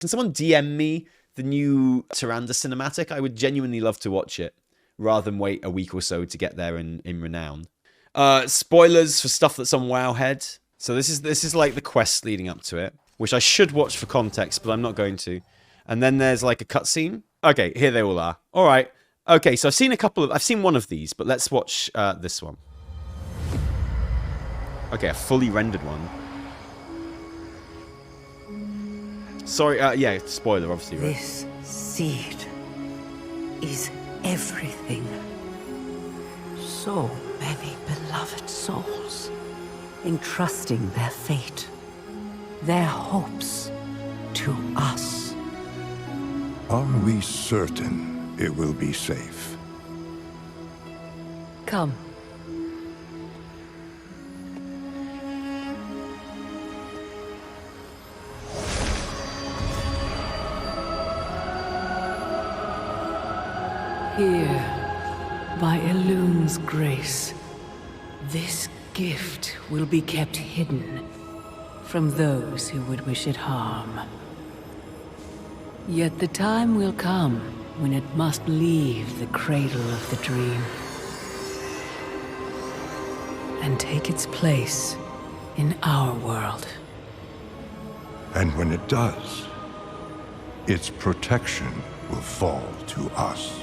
Can someone DM me the new Tyrande cinematic? I would genuinely love to watch it, rather than wait a week or so to get there in Renown. Spoilers for stuff that's on Wowhead. So this is like the quest leading up to it, which I should watch for context, but I'm not going to. And then there's like a cutscene. Okay, here they all are. All right. Okay, so I've seen one of these, but let's watch this one. Okay, a fully rendered one. Sorry, yeah, spoiler, obviously, right? This seed is everything. So many beloved souls entrusting their fate, their hopes to us. Are we certain it will be safe? Come. Here, by Elun's grace, this gift will be kept hidden from those who would wish it harm. Yet the time will come when it must leave the cradle of the dream and take its place in our world. And when it does, its protection will fall to us.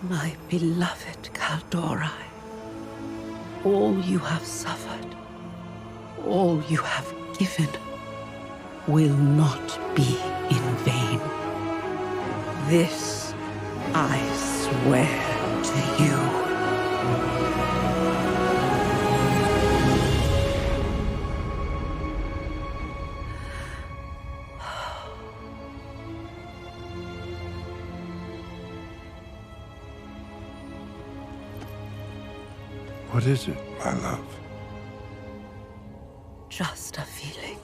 My beloved Kaldorei, all you have suffered, all you have given, will not be in vain. This I swear to you. What is it, my love? Just a feeling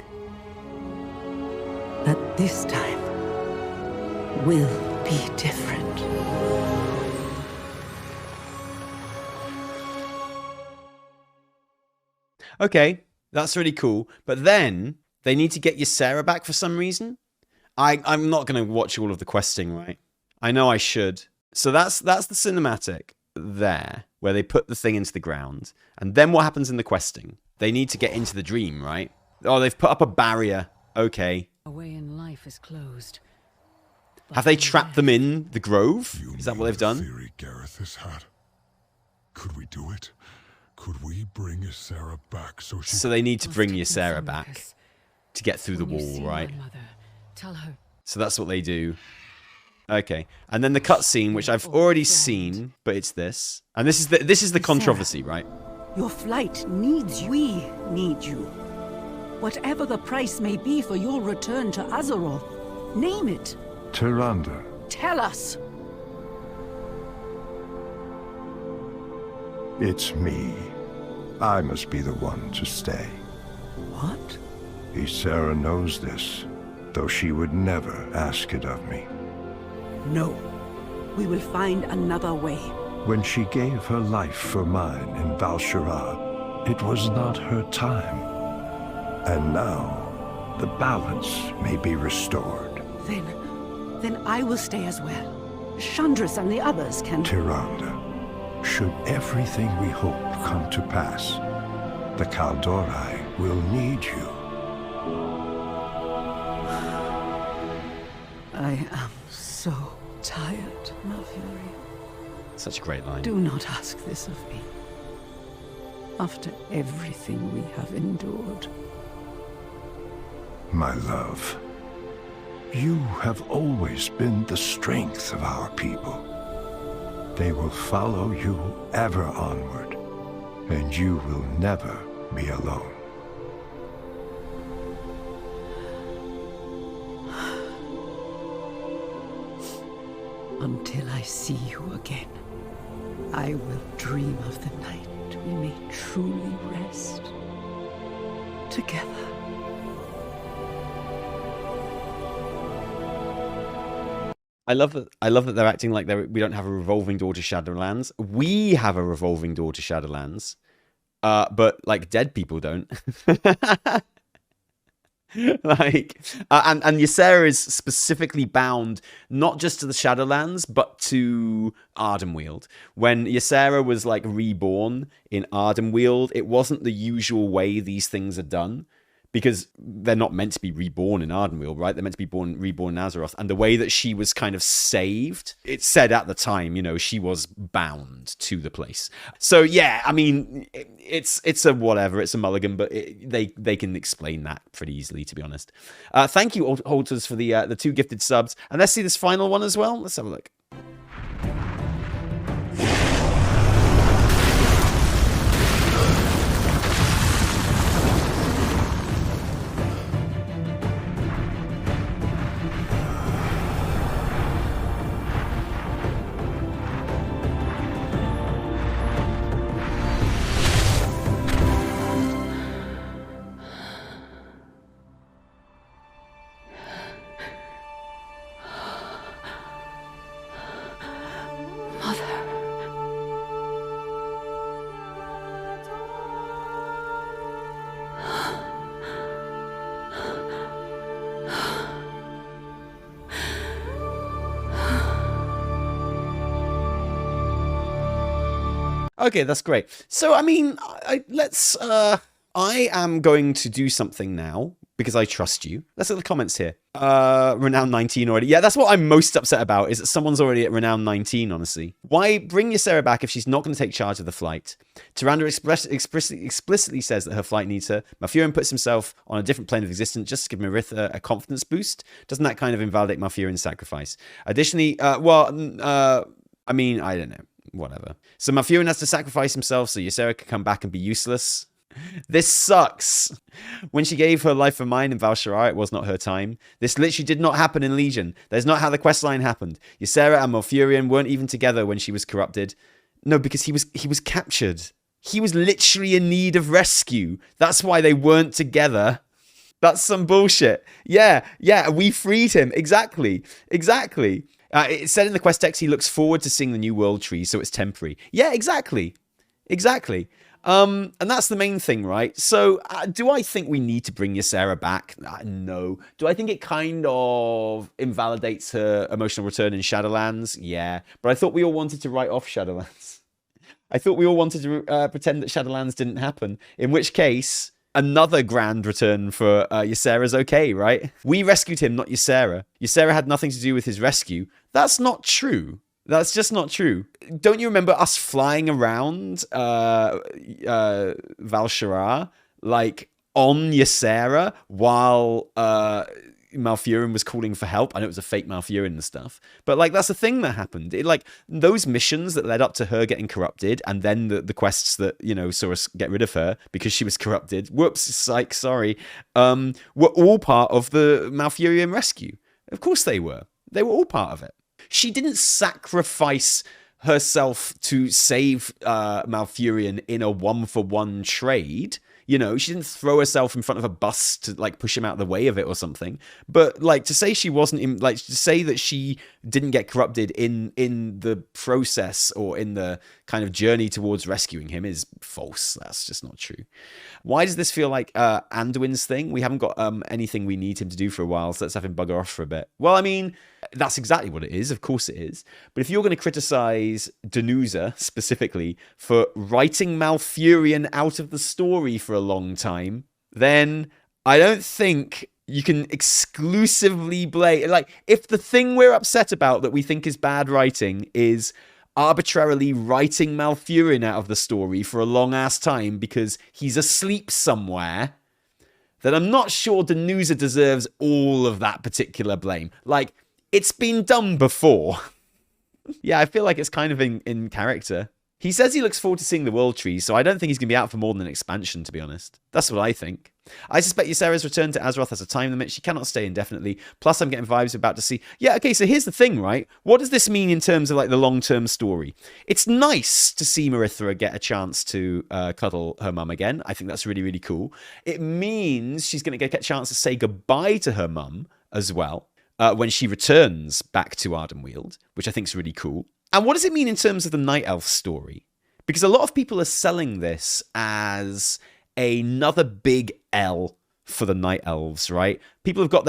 that this time will be different. Okay, that's really cool. But then they need to get Ysera back for some reason. I'm not going to watch all of the questing, right? I know I should. So that's the cinematic there, where they put the thing into the ground. And then what happens in the questing? They need to get into the dream, right? Oh, they've put up a barrier. Okay. A way in life is closed. Have they trapped them in the grove? Is that what they've done? Theory Gareth has had. Could we do it? Could we bring Ysera back so she... So they need to bring Ysera back to get through the wall, right? Tell her. So that's what they do. Okay, and then the cutscene, which I've already seen, but it's this, and this is the controversy, right? Your flight needs you. We need you. Whatever the price may be for your return to Azeroth, name it. Tyrande. Tell us. It's me. I must be the one to stay. What? Ysera knows this, though she would never ask it of me. No. We will find another way. When she gave her life for mine in Valdrakken, it was not her time. And now, the balance may be restored. Then I will stay as well. Chandris and the others can... Tyrande, should everything we hope come to pass, the Kaldorei will need you. I am so tired, Malfurion. Such a great line. Do not ask this of me. After everything we have endured. My love, you have always been the strength of our people. They will follow you ever onward, and you will never be alone. Until I see you again, I will dream of the night we may truly rest together. I love that they're acting like we don't have a revolving door to Shadowlands. We have a revolving door to Shadowlands, but like dead people don't. And Ysera is specifically bound not just to the Shadowlands, but to Ardenweald. When Ysera was like reborn in Ardenweald, it wasn't the usual way these things are done. Because they're not meant to be reborn in Ardenweald, right? They're meant to be reborn in Azeroth. And the way that she was kind of saved, it said at the time, she was bound to the place. So yeah, I mean, it's a whatever, it's a mulligan, but they can explain that pretty easily, to be honest. Thank you, Holters, for the 2 gifted subs. And let's see this final one as well. Let's have a look. Okay, that's great. So, I mean, I am going to do something now because I trust you. Let's look at the comments here. Renown 19 already. Yeah, that's what I'm most upset about, is that someone's already at Renown 19, honestly. Why bring Ysera back if she's not going to take charge of the flight? Tyrande explicitly says that her flight needs her. Malfurion puts himself on a different plane of existence just to give Maritha a confidence boost. Doesn't that kind of invalidate Malfurion's sacrifice? Additionally, I mean, I don't know. Whatever. So Malfurion has to sacrifice himself so Ysera can come back and be useless. This sucks. When she gave her life for mine in Valshara, it was not her time. This literally did not happen in Legion. That's not how the questline happened. Ysera and Malfurion weren't even together when she was corrupted. No, because he was captured. He was literally in need of rescue. That's why they weren't together. That's some bullshit. Yeah, we freed him. Exactly. It said in the quest text he looks forward to seeing the new world tree, so it's temporary. Yeah, exactly. And that's the main thing, right? So, do I think we need to bring Ysera back? No. Do I think it kind of invalidates her emotional return in Shadowlands? Yeah. But I thought we all wanted to write off Shadowlands. I thought we all wanted to pretend that Shadowlands didn't happen. In which case, another grand return for Ysera's okay, right? We rescued him, not Ysera. Ysera had nothing to do with his rescue. That's not true. That's just not true. Don't you remember us flying around Valshara, like, on Ysera while Malfurion was calling for help? I know it was a fake Malfurion and stuff, but like that's a thing that happened. It, like, those missions that led up to her getting corrupted, and then the quests that saw us get rid of her because she was corrupted. Whoops, psych, sorry. Were all part of the Malfurion rescue. Of course they were. They were all part of it. She didn't sacrifice herself to save Malfurion in a 1-for-1 trade. She didn't throw herself in front of a bus to like push him out of the way of it or something. But like to say she wasn't in, like to say that she didn't get corrupted in the process or in the kind of journey towards rescuing him is false. That's just not true. Why does this feel like Anduin's thing? We haven't got anything we need him to do for a while, so let's have him bugger off for a bit. Well, I mean, that's exactly what it is. Of course it is. But if you're going to criticize Danusa specifically for writing Malfurion out of the story for a long time, then I don't think you can exclusively blame... Like, if the thing we're upset about that we think is bad writing is arbitrarily writing Malfurion out of the story for a long-ass time because he's asleep somewhere, then I'm not sure Danusa deserves all of that particular blame. Like, it's been done before. Yeah, I feel like it's kind of in character. He says he looks forward to seeing the World Tree, so I don't think he's going to be out for more than an expansion, to be honest. That's what I think. I suspect Ysera's return to Azeroth has a time limit. She cannot stay indefinitely. Plus, I'm getting vibes about to see... Yeah, okay, so here's the thing, right? What does this mean in terms of, like, the long-term story? It's nice to see Maritha get a chance to cuddle her mum again. I think that's really, really cool. It means she's going to get a chance to say goodbye to her mum as well when she returns back to Ardenweald, which I think is really cool. And what does it mean in terms of the Night Elf story? Because a lot of people are selling this as another big L for the Night Elves, right? People have got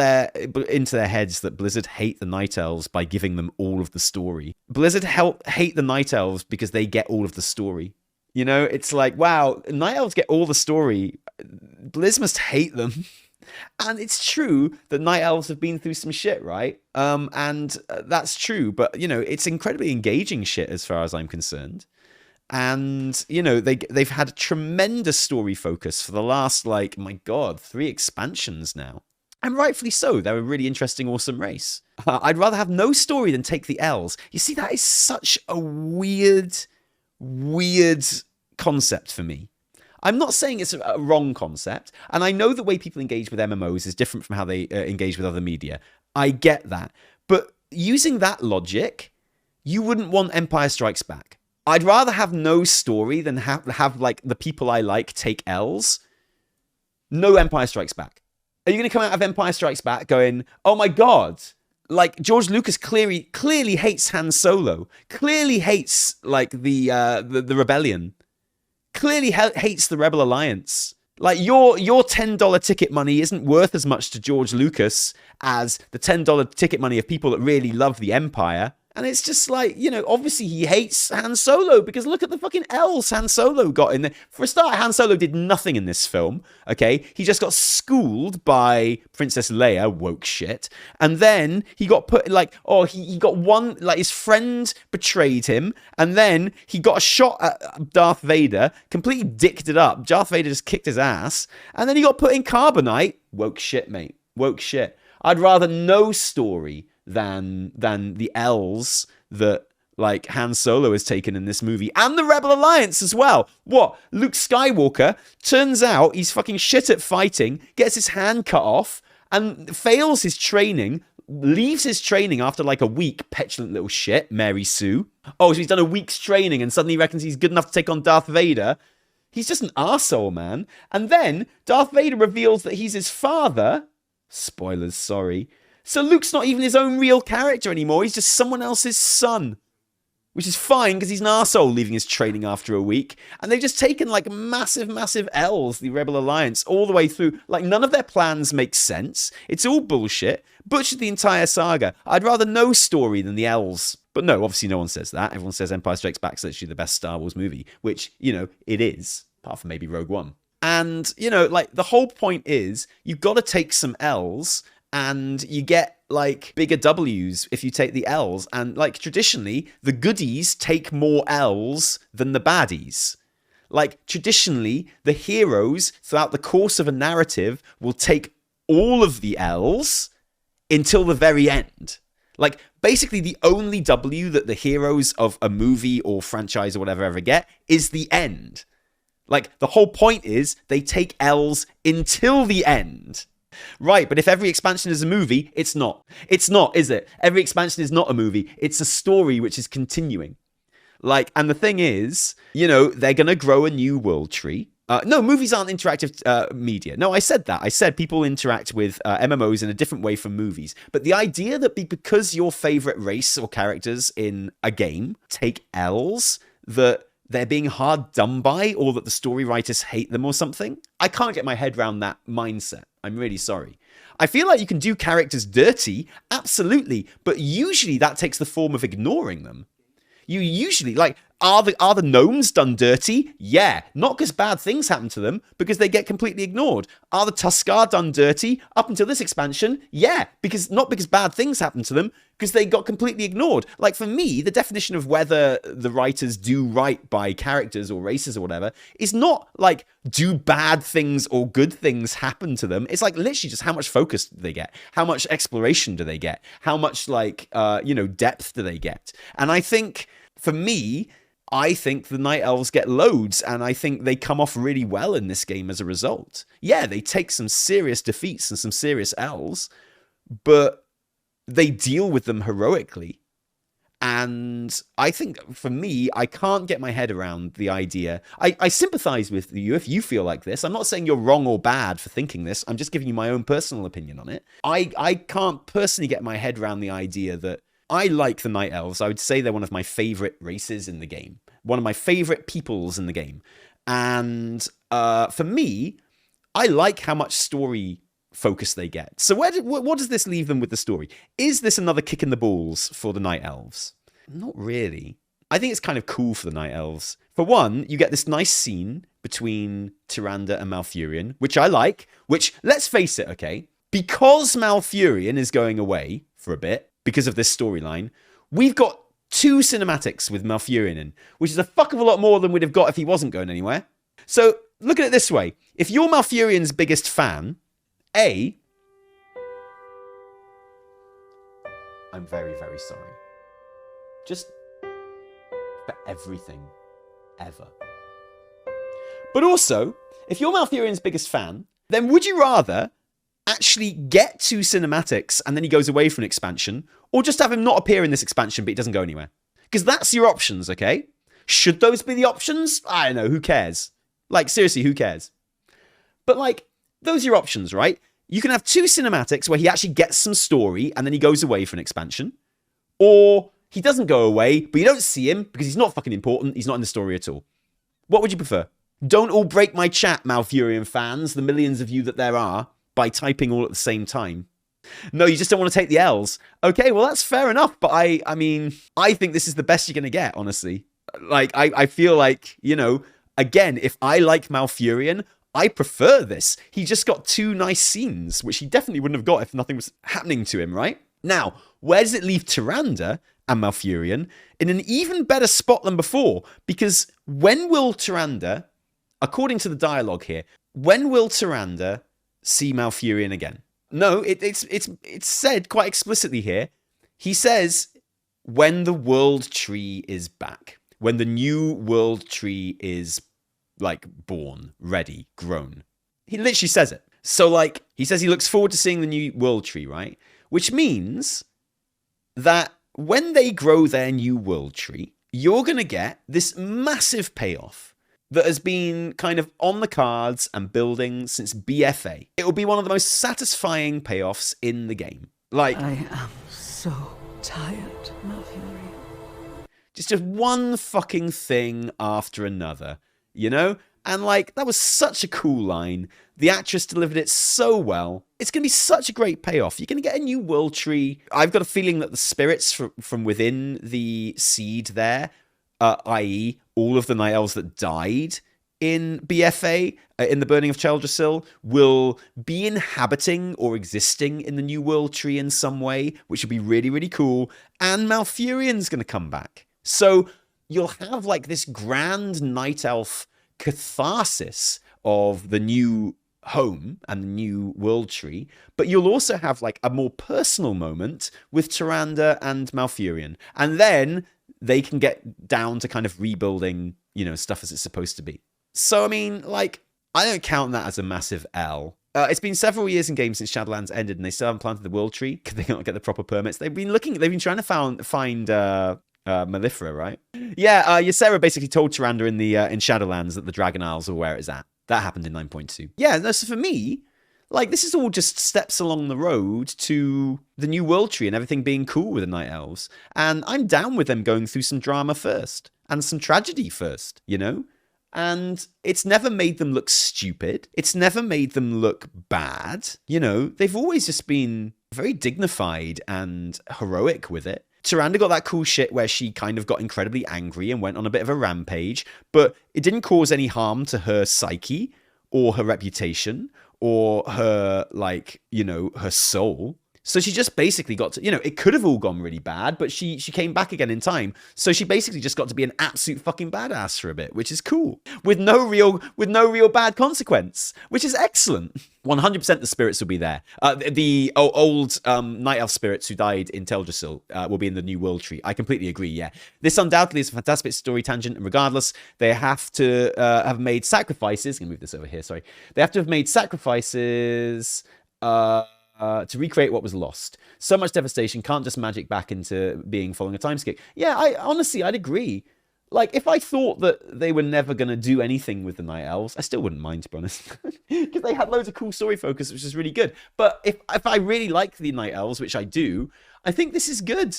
into their heads that Blizzard hate the Night Elves by giving them all of the story. Blizzard hate the Night Elves because they get all of the story. You know, it's like, wow, Night Elves get all the story. Blizz must hate them. And it's true that Night Elves have been through some shit, right? And that's true. But, you know, it's incredibly engaging shit as far as I'm concerned. And, you know, they've had a tremendous story focus for the last, like, my God, 3 expansions now. And rightfully so. They're a really interesting, awesome race. I'd rather have no story than take the L's. You see, that is such a weird concept for me. I'm not saying it's a wrong concept, and I know the way people engage with MMOs is different from how they engage with other media. I get that. But using that logic, you wouldn't want Empire Strikes Back. I'd rather have no story than have like, the people I like take L's. No Empire Strikes Back. Are you going to come out of Empire Strikes Back going, oh my God, like, George Lucas clearly hates Han Solo, clearly hates, like, the rebellion, clearly hates the Rebel Alliance. Like, your $10 ticket money isn't worth as much to George Lucas as the $10 ticket money of people that really love the Empire. And it's just like, you know, obviously he hates Han Solo because look at the fucking L's Han Solo got in there. For a start, Han Solo did nothing in this film, okay? He just got schooled by Princess Leia, woke shit. And then he got put, like, he got one, like, his friend betrayed him. And then he got a shot at Darth Vader, completely dicked it up. Darth Vader just kicked his ass. And then he got put in carbonite. Woke shit, mate. Woke shit. I'd rather no story than the L's that, like, Han Solo has taken in this movie, and the Rebel Alliance as well. What? Luke Skywalker, turns out he's fucking shit at fighting, gets his hand cut off, and fails his training, leaves his training after like a week. Petulant little shit, Mary Sue. Oh, so he's done a week's training and suddenly reckons he's good enough to take on Darth Vader. He's just an arsehole, man. And then Darth Vader reveals that he's his father. Spoilers, sorry. So Luke's not even his own real character anymore. He's just someone else's son. Which is fine, because he's an arsehole leaving his training after a week. And they've just taken, like, massive L's, the Rebel Alliance, all the way through. Like, none of their plans make sense. It's all bullshit. Butchered the entire saga. I'd rather no story than the L's. But no, obviously no one says that. Everyone says Empire Strikes Back is literally the best Star Wars movie. Which, you know, it is. Apart from maybe Rogue One. And, you know, like, the whole point is, you've got to take some L's, and you get, like, bigger W's if you take the L's. And, like, traditionally, the goodies take more L's than the baddies. Like, traditionally, the heroes, throughout the course of a narrative, will take all of the L's until the very end. Like, basically, the only W that the heroes of a movie or franchise or whatever ever get is the end. Like, the whole point is they take L's until the end. Right, but if every expansion is a movie, it's not. It's not, is it? Every expansion is not a movie. It's a story which is continuing. Like, and the thing is, you know, they're going to grow a new world tree. No, movies aren't interactive media. No, I said that. I said people interact with MMOs in a different way from movies. But the idea that because your favorite race or characters in a game take L's, that they're being hard done by, or that the story writers hate them or something, I can't get my head around that mindset. I'm really sorry. I feel like you can do characters dirty, absolutely, but usually that takes the form of ignoring them. You usually, like, are the gnomes done dirty? Yeah. Not because bad things happen to them, because they get completely ignored. Are the Tuskarr done dirty? Up until this expansion? Yeah. Not because bad things happen to them, because they got completely ignored. Like, for me, the definition of whether the writers do right by characters or races or whatever is not, like, do bad things or good things happen to them. It's, like, literally just how much focus do they get? How much exploration do they get? How much, like, depth do they get? And I think, for me, I think the Night Elves get loads, and I think they come off really well in this game as a result. Yeah, they take some serious defeats and some serious L's, but they deal with them heroically. And I think, for me, I can't get my head around the idea. I sympathize with you if you feel like this. I'm not saying you're wrong or bad for thinking this. I'm just giving you my own personal opinion on it. I can't personally get my head around the idea that I like the Night Elves. I would say they're one of my favorite races in the game. One of my favorite peoples in the game. And for me, I like how much story focus they get. So what does this leave them with the story? Is this another kick in the balls for the Night Elves? Not really. I think it's kind of cool for the Night Elves. For one, you get this nice scene between Tyrande and Malfurion, which I like, which, let's face it, okay, because Malfurion is going away for a bit, because of this storyline, we've got 2 cinematics with Malfurion in, which is a fuck of a lot more than we'd have got if he wasn't going anywhere. So, look at it this way. If you're Malfurion's biggest fan, I'm very, very sorry. Just for everything, ever. But also, if you're Malfurion's biggest fan, then would you rather actually get 2 cinematics and then he goes away for an expansion, or just have him not appear in this expansion but he doesn't go anywhere? Because that's your options, okay? Should those be the options? I don't know, who cares? Like, seriously, who cares? But, like, those are your options, right? You can have 2 cinematics where he actually gets some story and then he goes away for an expansion. Or he doesn't go away, but you don't see him because he's not fucking important. He's not in the story at all. What would you prefer? Don't all break my chat, Malfurion fans, the millions of you that there are, by typing all at the same time. No, you just don't want to take the L's. Okay, well, that's fair enough. But I mean, I think this is the best you're going to get, honestly. Like, I feel like, you know, again, if I like Malfurion, I prefer this. He just got 2 nice scenes, which he definitely wouldn't have got if nothing was happening to him, right? Now, where does it leave Tyrande and Malfurion? In an even better spot than before. Because when will Tyrande, according to the dialogue here, when will Tyrande see Malfurion again? No, it's said quite explicitly here. He says, when the world tree is back. When the new world tree is, like, born, ready, grown. He literally says it. So, like, he says he looks forward to seeing the new world tree, right? Which means that when they grow their new world tree, you're going to get this massive payoff that has been kind of on the cards and building since BFA. It will be one of the most satisfying payoffs in the game. Like, I am so tired, Malfurion. Just one fucking thing after another, you know? And, like, that was such a cool line. The actress delivered it so well. It's going to be such a great payoff. You're going to get a new world tree. I've got a feeling that the spirits from within the seed there, i.e. all of the Night Elves that died in BFA, in the Burning of Teldrassil, will be inhabiting or existing in the new world tree in some way, which would be really, really cool. And Malfurion's going to come back. So you'll have, like, this grand Night Elf catharsis of the new home and the new world tree, but you'll also have, like, a more personal moment with Tyrande and Malfurion, and then they can get down to kind of rebuilding, you know, stuff as it's supposed to be. So, I mean, like, I don't count that as a massive L. It's been several years in games since Shadowlands ended, and they still haven't planted the world tree because they can't get the proper permits. They've been trying to find Mellifera, right? Yeah, Ysera basically told Tyrande in Shadowlands that the Dragon Isles are where it's at. That happened in 9.2. Yeah, no, so for me, like, this is all just steps along the road to the new world tree and everything being cool with the Night Elves. And I'm down with them going through some drama first and some tragedy first, you know? And it's never made them look stupid. It's never made them look bad. You know, they've always just been very dignified and heroic with it. Tyrande got that cool shit where she kind of got incredibly angry and went on a bit of a rampage, but it didn't cause any harm to her psyche or her reputation or her, like, you know, her soul. So she just basically got to, you know, it could have all gone really bad, but she came back again in time. So she basically just got to be an absolute fucking badass for a bit, which is cool. With no real bad consequence, which is excellent. 100% the spirits will be there. The old Night Elf spirits who died in Teldrassil will be in the new world tree. I completely agree, yeah. This undoubtedly is a fantastic story tangent, and regardless, they have to have made sacrifices. I'm going to move this over here, sorry. They have to have made sacrifices to recreate what was lost. So much devastation can't just magic back into being following a time skip. Yeah, I'd agree. Like, if I thought that they were never going to do anything with the Night Elves, I still wouldn't mind, to be honest. Because they had loads of cool story focus, which is really good. But if I really like the Night Elves, which I do, I think this is good.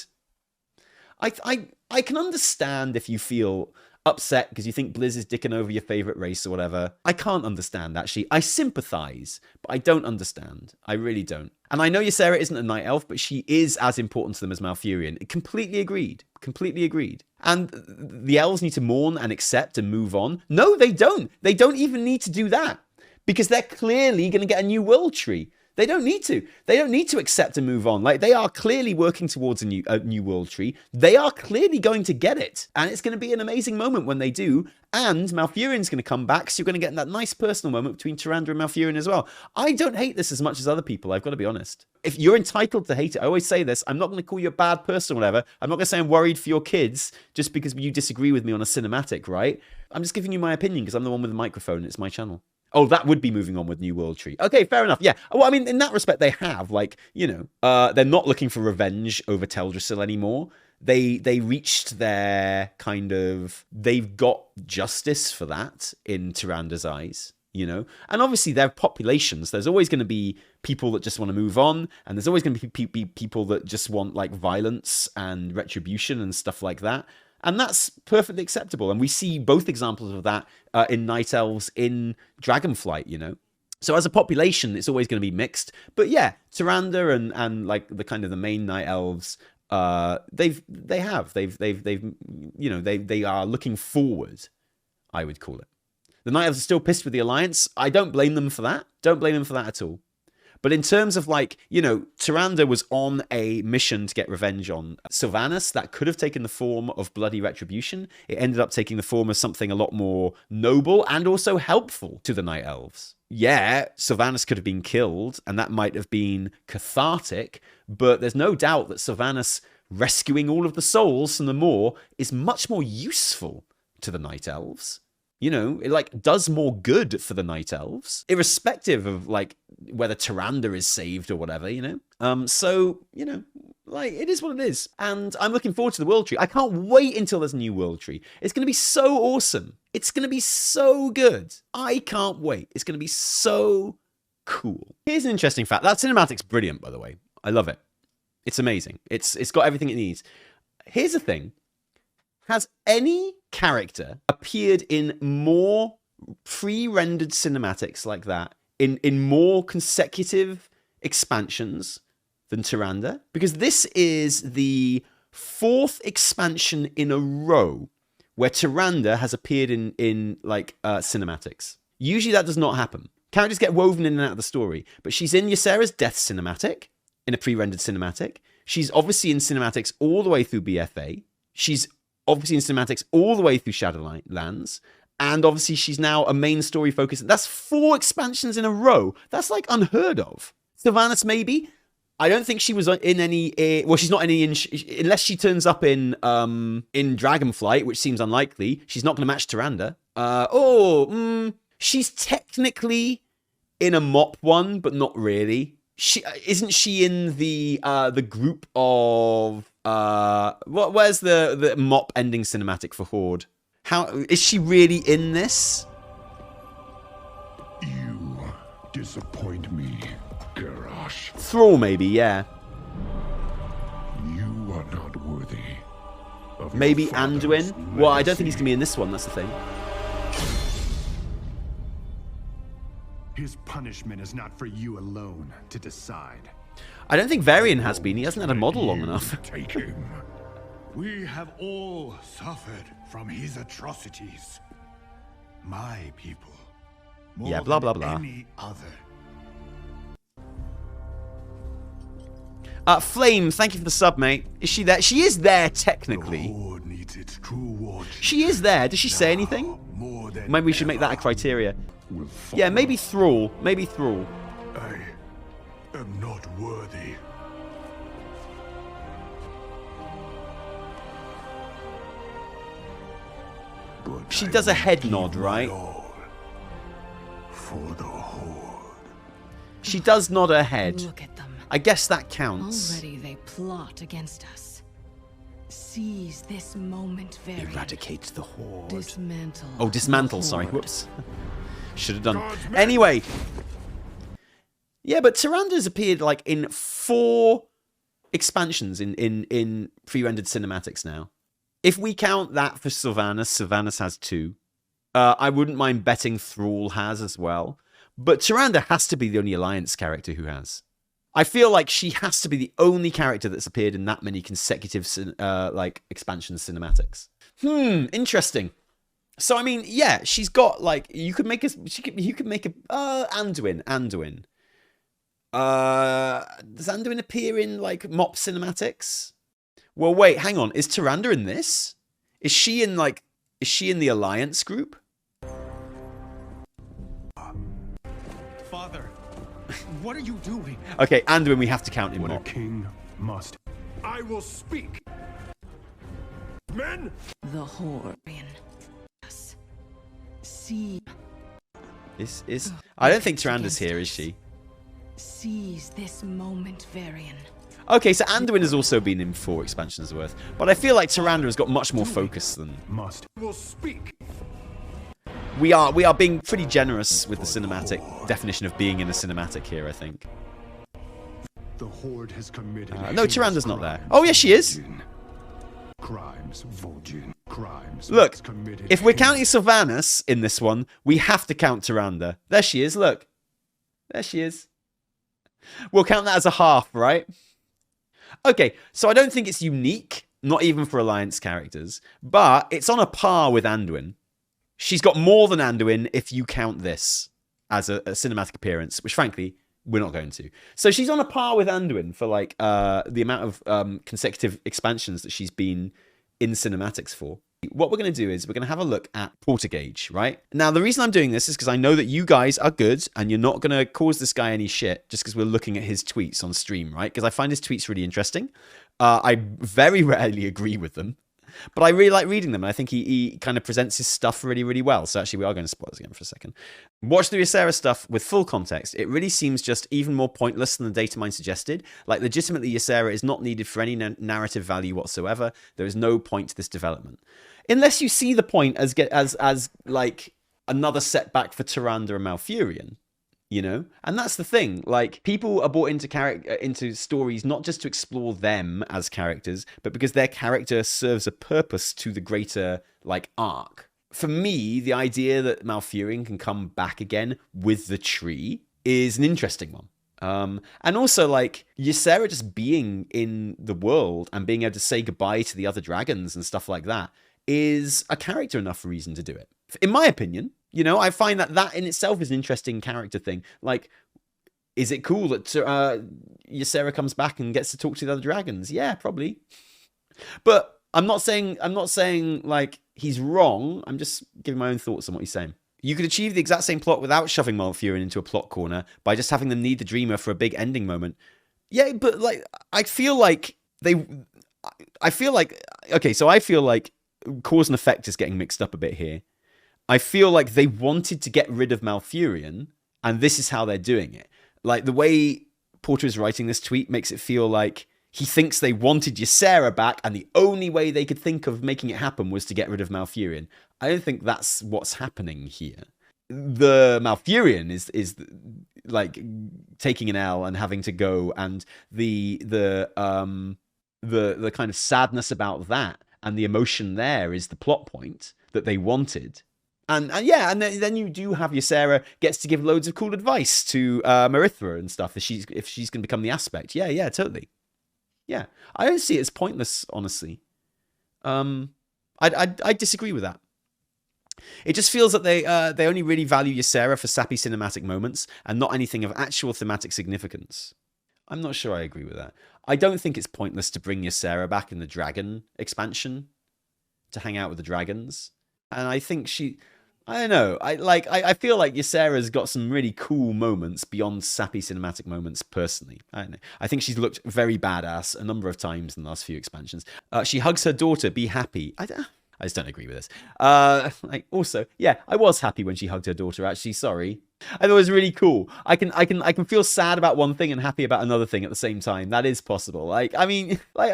I can understand if you feel, upset because you think Blizz is dicking over your favorite race or whatever. I can't understand, actually. I sympathize, but I don't understand. I really don't. And I know Ysera isn't a night elf, but she is as important to them as Malfurion. Completely agreed. Completely agreed. And the elves need to mourn and accept and move on. No, they don't. They don't even need to do that because they're clearly going to get a new world tree. They don't need to. They don't need to accept and move on. Like, they are clearly working towards a new world tree. They are clearly going to get it. And it's going to be an amazing moment when they do. And Malfurion's going to come back, so you're going to get that nice personal moment between Tyrande and Malfurion as well. I don't hate this as much as other people, I've got to be honest. If you're entitled to hate it, I always say this, I'm not going to call you a bad person or whatever. I'm not going to say I'm worried for your kids just because you disagree with me on a cinematic, right? I'm just giving you my opinion because I'm the one with the microphone and it's my channel. Oh, that would be moving on with New World Tree. Okay, fair enough. Yeah. Well, I mean, in that respect, they have, like, you know, they're not looking for revenge over Teldrassil anymore. They reached their kind of, they've got justice for that in Tyrande's eyes, you know? And obviously, their populations, there's always going to be people that just want to move on, and there's always going to be people that just want, like, violence and retribution and stuff like that. And that's perfectly acceptable. And we see both examples of that in Night Elves in Dragonflight, you know. So as a population, it's always going to be mixed. But yeah, Tyrande and like the kind of the main Night Elves, they are looking forward, I would call it. The Night Elves are still pissed with the Alliance. I don't blame them for that. Don't blame them for that at all. But in terms of, like, you know, Tyrande was on a mission to get revenge on Sylvanas that could have taken the form of bloody retribution. It ended up taking the form of something a lot more noble and also helpful to the Night Elves. Yeah, Sylvanas could have been killed, and that might have been cathartic, but there's no doubt that Sylvanas rescuing all of the souls from the Maw is much more useful to the Night Elves. You know, it, like, does more good for the Night Elves, irrespective of, like, whether Tyrande is saved or whatever, you know? So, you know, like, it is what it is. And I'm looking forward to the World Tree. I can't wait until there's a new World Tree. It's going to be so awesome. It's going to be so good. I can't wait. It's going to be so cool. Here's an interesting fact. That cinematic's brilliant, by the way. I love it. It's amazing. It's got everything it needs. Here's the thing. Has any character appeared in more pre-rendered cinematics like that, in more consecutive expansions than Tyrande? Because this is the 4th expansion in a row where Tyrande has appeared in cinematics. Usually that does not happen. Characters get woven in and out of the story, but she's in Ysera's death cinematic, in a pre-rendered cinematic. She's obviously in cinematics all the way through BFA. She's obviously in cinematics all the way through Shadowlands, and obviously she's now a main story focus. That's 4 expansions in a row. That's, like, unheard of. Sylvanas, maybe. I don't think she was in any. Well, she's not in any unless she turns up in Dragonflight, which seems unlikely. She's not going to match Tyrande. She's technically in a mop one, but not really. Isn't she in the group of where's the mop ending cinematic for Horde? How is she really in this? You disappoint me, Garrosh. Thrall, maybe, yeah. You are not worthy of Maybe your father's Anduin. Well, I don't think he's legacy. gonna be in this one. That's the thing. His punishment is not for you alone to decide. I don't think Varian has been. He hasn't had a model long You enough. Take him. We have all suffered from his atrocities. My people. More Yeah, blah, than blah, blah. Any other. Flame, thank you for the sub, mate. Is she there? She is there, technically. The Horde needs its true war. She is there. Does she say anything? More than Maybe we should make that a ever. criteria. Will Yeah, follow. maybe Thrall. Maybe Thrall. I am not worthy. But She I does a will head give nod, my right? all for the Horde. She does nod her head. Look at them. I guess that counts. Already they plot against us. Seize this moment, Varian. Eradicate the Horde. Dismantle. Oh, dismantle, the sorry. Horde. Whoops. Should have done. Anyway. Yeah, but Tyrande's appeared, like, in 4 expansions in pre-rendered cinematics now. If we count that for Sylvanas, Sylvanas has 2. I wouldn't mind betting Thrall has as well. But Tyrande has to be the only Alliance character who has. I feel like she has to be the only character that's appeared in that many consecutive expansion cinematics. Interesting. So I mean, yeah, she's got like you could make a Anduin. Does Anduin appear in like MOP cinematics? Well, wait, hang on. Is Tyrande in this? Is she in the Alliance group? Father, what are you doing? Okay, Anduin, we have to count him. What a MOP. king must. I will speak. Men. The Horde. Us. See. I don't think Tyrande's here, is she? Seize this moment, Varian. Okay, so Anduin has also been in 4 expansions worth, but I feel like Tyrande has got much more focus than. Must. Will speak. We are being pretty generous with the cinematic definition of being in a cinematic here, I think. The Horde has committed. No, Tyrande's not there. Oh, yes, she is. Crimes, Vol'jin. Crimes. Look, committed. if we're counting Sylvanas in this one, we have to count Tyrande. There she is, look. There she is. We'll count that as a half, right? Okay, so I don't think it's unique, not even for Alliance characters, but it's on a par with Anduin. She's got more than Anduin if you count this as a cinematic appearance, which frankly, we're not going to. So she's on a par with Anduin for like the amount of consecutive expansions that she's been in cinematics for. What we're going to do is we're going to have a look at Portagage, right? Now, the reason I'm doing this is because I know that you guys are good and you're not going to cause this guy any shit just because we're looking at his tweets on stream, right? Because I find his tweets really interesting. I very rarely agree with them, but I really like reading them. And I think he kind of presents his stuff really, really well. So actually, we are going to spoilers again for a second. Watch the Ysera stuff with full context. It really seems just even more pointless than the data mine suggested. Like, legitimately, Ysera is not needed for any narrative value whatsoever. There is no point to this development. Unless you see the point as like another setback for Tyrande and Malfurion, you know? And that's the thing. Like, people are brought into stories not just to explore them as characters, but because their character serves a purpose to the greater, like, arc. For me, the idea that Malfurion can come back again with the tree is an interesting one. And also, like, Ysera just being in the world and being able to say goodbye to the other dragons and stuff like that is a character enough reason to do it. In my opinion, you know, I find that in itself is an interesting character thing. Like, is it cool that Ysera comes back and gets to talk to the other dragons? Yeah, probably. But I'm not saying like he's wrong. I'm just giving my own thoughts on what he's saying. You could achieve the exact same plot without shoving Malfurion into a plot corner by just having them need the Dreamer for a big ending moment. Yeah, but like I feel like cause and effect is getting mixed up a bit here. I feel like they wanted to get rid of Malfurion, and this is how they're doing it. Like, the way Porter is writing this tweet makes it feel like he thinks they wanted Ysera back, and the only way they could think of making it happen was to get rid of Malfurion. I don't think that's what's happening here. The Malfurion is like taking an L and having to go, and the kind of sadness about that and the emotion there is the plot point that they wanted. And then you do have Ysera gets to give loads of cool advice to Marithra and stuff if she's going to become the aspect. Yeah, totally. Yeah, I don't see it as pointless, honestly. I disagree with that. It just feels that they only really value Ysera for sappy cinematic moments and not anything of actual thematic significance. I'm not sure I agree with that. I don't think it's pointless to bring Ysera back in the Dragon expansion to hang out with the dragons. And I think I don't know. I feel like Ysera's got some really cool moments beyond sappy cinematic moments, personally. I don't know. I think she's looked very badass a number of times in the last few expansions. She hugs her daughter, be happy. I just don't agree with this. Also, yeah, I was happy when she hugged her daughter, actually. Sorry. I thought it was really cool. I can feel sad about one thing and happy about another thing at the same time. That is possible. Like, I mean, like,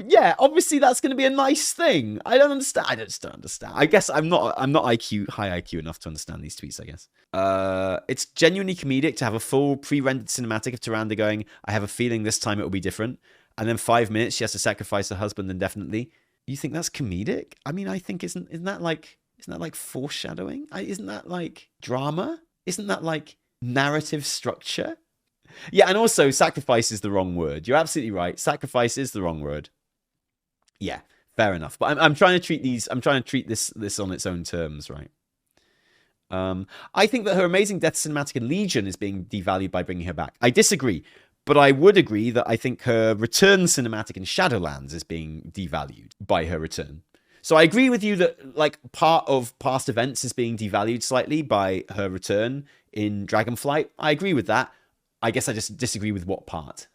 yeah, obviously that's going to be a nice thing. I don't understand. I just don't understand. I guess I'm not high IQ enough to understand these tweets, I guess. It's genuinely comedic to have a full pre-rendered cinematic of Tyrande going, I have a feeling this time it will be different. And then 5 minutes, she has to sacrifice her husband indefinitely. You think that's comedic? I mean, I think isn't that like foreshadowing? Isn't that like drama? Isn't that like narrative structure? Yeah, and also sacrifice is the wrong word. You're absolutely right. Sacrifice is the wrong word. Yeah, fair enough. But I'm trying to treat this on its own terms, right? I think that her amazing death cinematic in Legion is being devalued by bringing her back. I disagree, but I would agree that I think her return cinematic in Shadowlands is being devalued by her return. So I agree with you that like part of past events is being devalued slightly by her return in Dragonflight. I agree with that. I guess I just disagree with what part.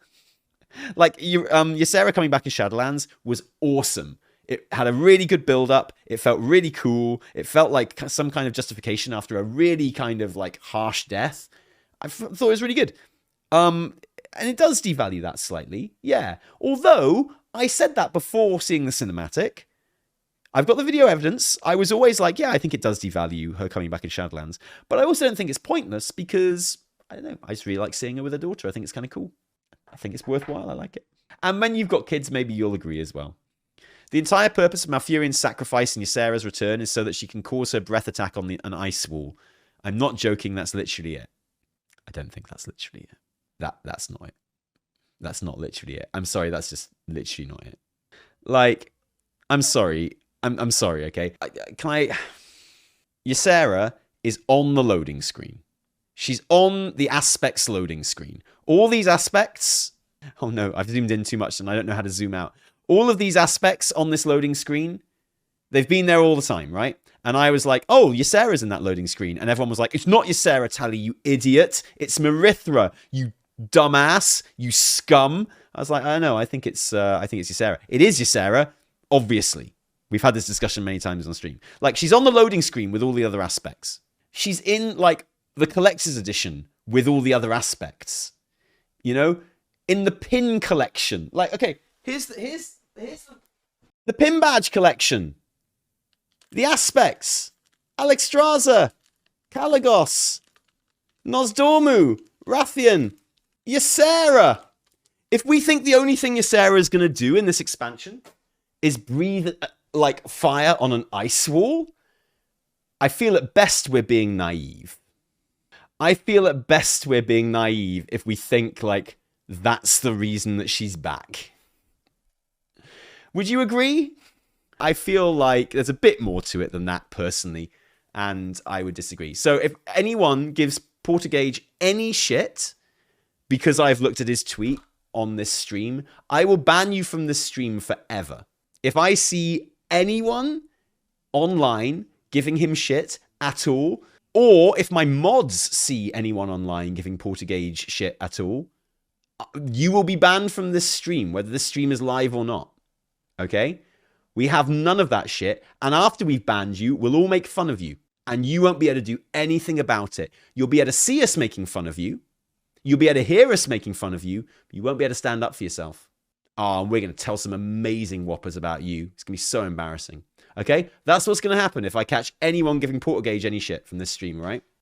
Like Ysera coming back in Shadowlands was awesome. It had a really good build-up. It felt really cool. It felt like some kind of justification after a really kind of like harsh death. I thought it was really good. And it does devalue that slightly. Yeah. Although I said that before seeing the cinematic. I've got the video evidence. I was always like, yeah, I think it does devalue her coming back in Shadowlands. But I also don't think it's pointless because, I don't know, I just really like seeing her with her daughter. I think it's kind of cool. I think it's worthwhile. I like it. And when you've got kids, maybe you'll agree as well. The entire purpose of Malfurion's sacrifice and Ysera's return is so that she can cause her breath attack on an ice wall. I'm not joking, that's literally it. I don't think that's literally it. That's not it. That's not literally it. I'm sorry, that's just literally not it. Like, I'm sorry. I'm sorry, okay? Ysera is on the loading screen. She's on the aspects loading screen. All these aspects... Oh no, I've zoomed in too much and I don't know how to zoom out. All of these aspects on this loading screen, they've been there all the time, right? And I was like, oh, Ysera's in that loading screen. And everyone was like, it's not Ysera, Tali, you idiot. It's Marithra, you dumbass, you scum. I was like, I don't know, I think it's Ysera. It is Ysera, obviously. We've had this discussion many times on stream. Like, she's on the loading screen with all the other aspects. She's in, like, the collector's edition with all the other aspects. You know? In the pin collection. Like, okay, here's the pin badge collection. The aspects. Alexstrasza. Kalagos. Nosdormu. Rathian. Ysera. If we think the only thing Ysera is going to do in this expansion is breathe, like, fire on an ice wall, I feel at best we're being naive. I feel at best we're being naive if we think, like, that's the reason that she's back. Would you agree? I feel like there's a bit more to it than that, personally, and I would disagree. So if anyone gives Portagage any shit because I've looked at his tweet on this stream, I will ban you from this stream forever. If I see anyone online giving him shit at all, or if my mods see anyone online giving Portagage shit at all, you will be banned from this stream, whether this stream is live or not. Okay? We have none of that shit. And after we've banned you, we'll all make fun of you. And you won't be able to do anything about it. You'll be able to see us making fun of you. You'll be able to hear us making fun of you. But you won't be able to stand up for yourself. Oh, and we're going to tell some amazing whoppers about you. It's going to be so embarrassing. Okay? That's what's going to happen if I catch anyone giving Portagage any shit from this stream, right?